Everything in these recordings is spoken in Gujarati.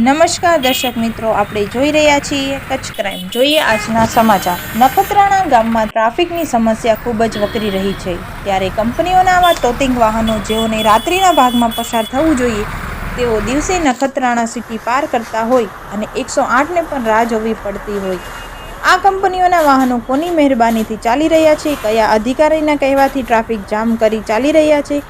નમસ્કાર દર્શક મિત્રો, આપણે જોઈ રહ્યા છીએ કચ્છ ક્રાઇમ। જોઈએ આજના સમાચાર। નખત્રાણા ગામમાં ટ્રાફિકની સમસ્યા ખૂબ જ વકરી રહી છે, ત્યારે કંપનીઓના આવા તોતિંગ વાહનો જેઓને રાત્રિના ભાગમાં પસાર થવું જોઈએ તેઓ દિવસે નખત્રાણા સિટી પાર કરતા હોય અને 108ને પણ રાહ જોવી પડતી હોય। આ કંપનીઓના વાહનો કોની મહેરબાનીથી ચાલી રહ્યા છે, કયા અધિકારીના કહેવાથી ટ્રાફિક જામ કરી ચાલી રહ્યા છે,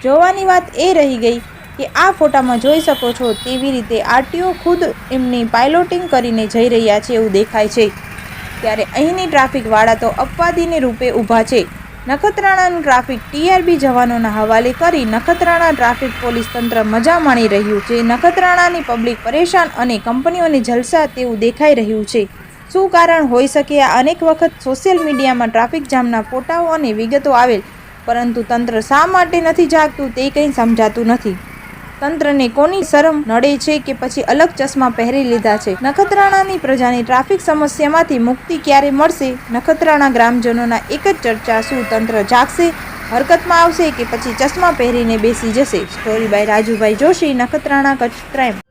જોવાની વાત એ રહી ગઈ કે આ ફોટામાં જોઈ શકો છો તેવી રીતે આરટીઓ ખુદ એમની પાયલોટિંગ કરીને જઈ રહ્યા છે એવું દેખાય છે। ત્યારે અહીંની ટ્રાફિકવાળા તો અપવાદીને રૂપે ઊભા છે। નખત્રાણાનું ટ્રાફિક ટીઆરબી જવાનોના હવાલે કરી નખત્રાણા ટ્રાફિક પોલીસ તંત્ર મજા માણી રહ્યું છે। નખત્રાણાની પબ્લિક પરેશાન અને કંપનીઓને જલસા તેવું દેખાઈ રહ્યું છે। શું કારણ હોઈ શકે? આ અનેક વખત સોશિયલ મીડિયામાં ટ્રાફિક જામના ફોટાઓ અને વિગતો આવેલ, પરંતુ તંત્ર શા માટે નથી જાગતું તે કંઈ સમજાતું નથી। તંત્રને કોની શરમ નડે છે કે પછી અલગ ચશ્મા પહેરી લીધા છે? નખત્રાણાની પ્રજાની ટ્રાફિક સમસ્યામાંથી મુક્તિ ક્યારે મળશે? નખત્રાણા ગ્રામજનોના એક જ ચર્ચા, શું તંત્ર જાગશે, હરકતમાં આવશે કે પછી ચશ્મા પહેરીને બેસી જશે? Story by Rajubhai Joshi, Nakhatrana, Kutch crime.